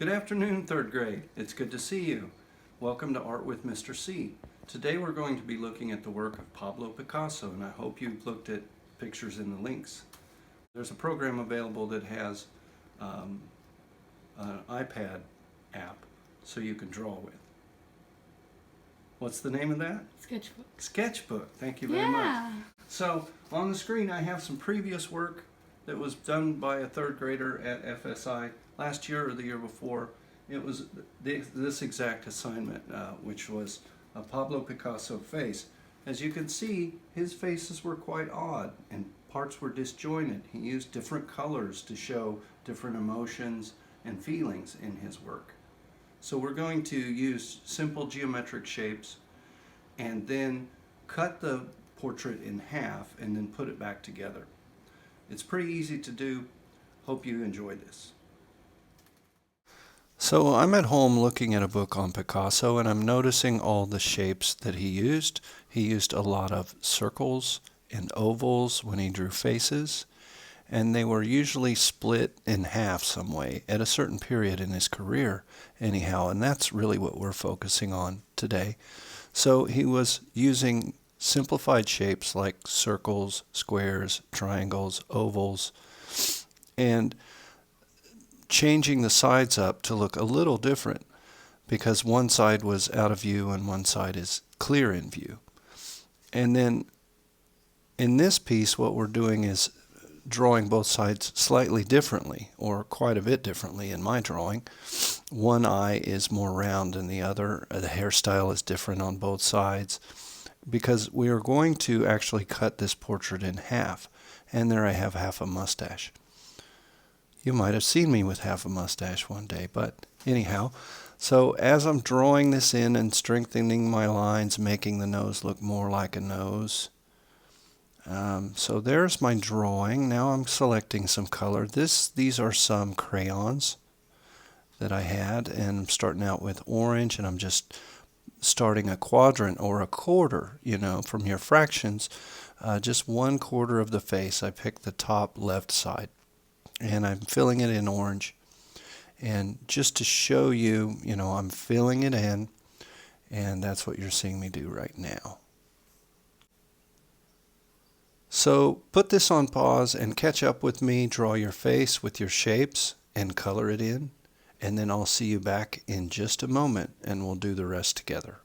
Good afternoon, third grade. It's good to see you. Welcome to Art with Mr. C. Today we're going to be looking at the work of Pablo Picasso, and I hope you've looked at pictures in the links. There's a program available that has an iPad app so you can draw with. What's the name of that? Sketchbook. Sketchbook. Thank you very much. So on the screen I have some previous work that was done by a third grader at FSI last year or the year before. It was this exact assignment, which was a Pablo Picasso face. As you can see, his faces were quite odd and parts were disjointed. He used different colors to show different emotions and feelings in his work. So we're going to use simple geometric shapes and then cut the portrait in half and then put it back together. It's pretty easy to do. Hope you enjoy this. So I'm at home looking at a book on Picasso and I'm noticing all the shapes that he used. He used a lot of circles and ovals when he drew faces, and they were usually split in half some way at a certain period in his career anyhow, and that's really what we're focusing on today. So he was using simplified shapes like circles, squares, triangles, ovals, and changing the sides up to look a little different because one side was out of view and one side is clear in view. And then in this piece what we're doing is drawing both sides slightly differently, or quite a bit differently in my drawing. One eye is more round than the other. The hairstyle is different on both sides because we are going to actually cut this portrait in half, and there I have half a mustache. You might have seen me with half a mustache one day, but anyhow, so as I'm drawing this in and strengthening my lines, making the nose look more like a nose. So there's my drawing. Now I'm selecting some color. These are some crayons that I had, and I'm starting out with orange, and I'm just starting a quadrant or a quarter, from your fractions, just 1/4 of the face. I picked the top left side, and I'm filling it in orange. And just to show you, I'm filling it in, and that's what you're seeing me do right now. So put this on pause and catch up with me, draw your face with your shapes and color it in, and then I'll see you back in just a moment and we'll do the rest together.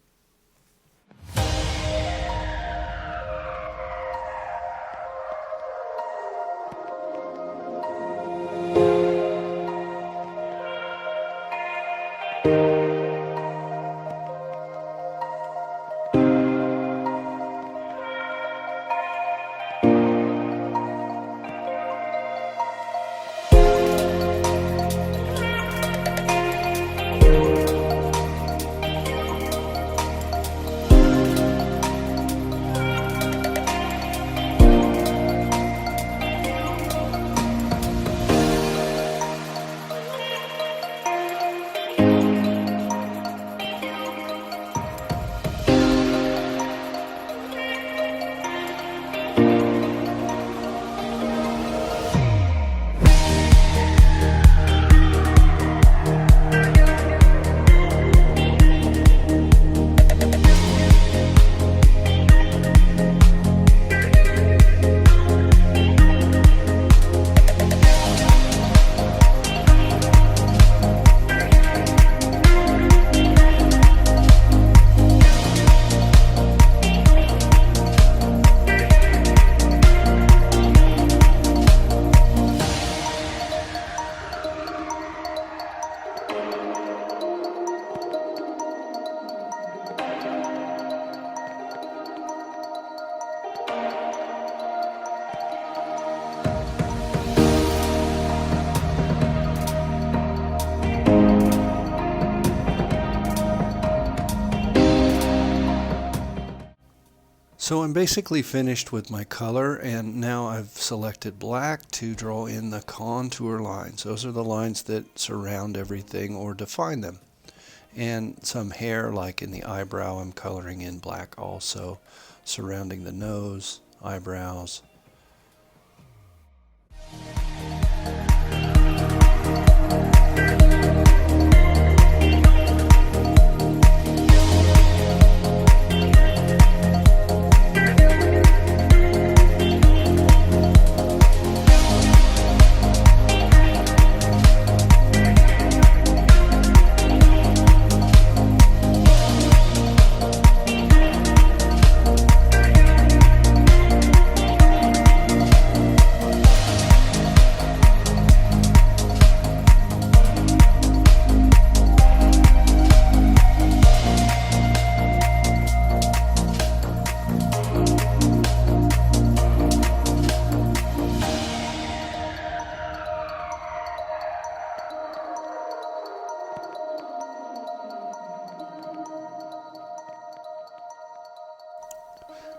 So I'm basically finished with my color, and now I've selected black to draw in the contour lines. Those are the lines that surround everything or define them. And some hair, like in the eyebrow, I'm coloring in black also, surrounding the nose, eyebrows.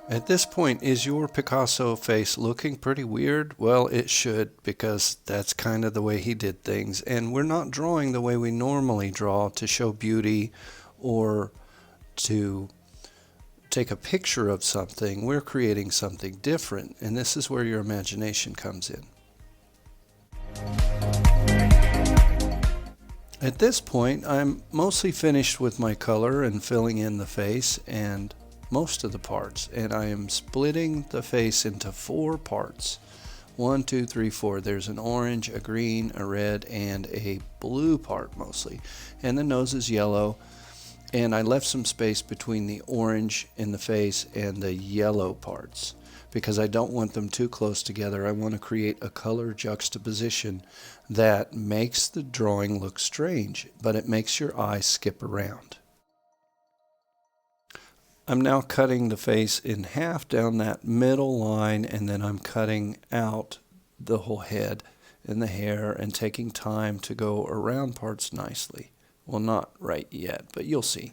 At this point, is your Picasso face looking pretty weird? Well, it should, because that's kind of the way he did things. And we're not drawing the way we normally draw to show beauty or to take a picture of something. We're creating something different, and this is where your imagination comes in. At this point, I'm mostly finished with my color and filling in the face and most of the parts, and I am splitting the face into 4 parts. 1, 2, 3, 4. There's an orange, a green, a red, and a blue part mostly. And the nose is yellow, and I left some space between the orange in the face and the yellow parts because I don't want them too close together. I want to create a color juxtaposition that makes the drawing look strange, but it makes your eye skip around. I'm now cutting the face in half down that middle line, and then I'm cutting out the whole head and the hair and taking time to go around parts nicely. Well, not right yet, but you'll see.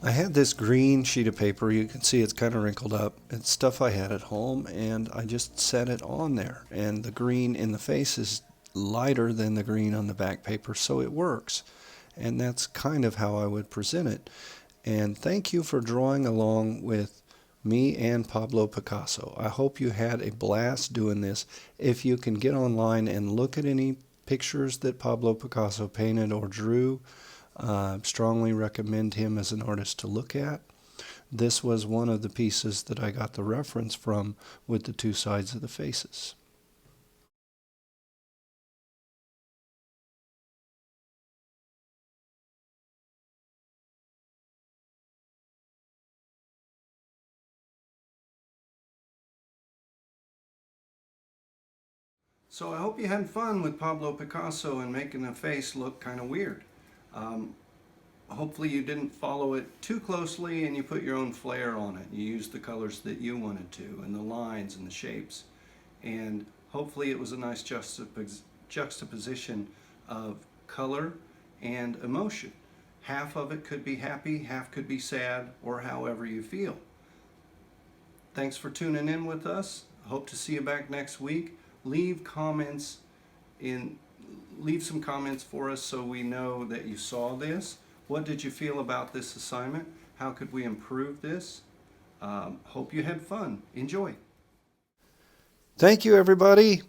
I had this green sheet of paper. You can see it's kind of wrinkled up. It's stuff I had at home, and I just set it on there. And the green in the face is lighter than the green on the back paper, so it works. And that's kind of how I would present it. And thank you for drawing along with me and Pablo Picasso. I hope you had a blast doing this. If you can get online and look at any pictures that Pablo Picasso painted or drew, strongly recommend him as an artist to look at. This was one of the pieces that I got the reference from with the 2 sides of the faces. So I hope you had fun with Pablo Picasso and making a face look kind of weird. Hopefully you didn't follow it too closely and you put your own flair on it. You used the colors that you wanted to, and the lines and the shapes. And hopefully it was a nice juxtaposition of color and emotion. Half of it could be happy, half could be sad, or however you feel. Thanks for tuning in with us. Hope to see you back next week. Leave some comments for us so we know that you saw this. What did you feel about this assignment? How could we improve this? Hope you had fun. Enjoy. Thank you, everybody.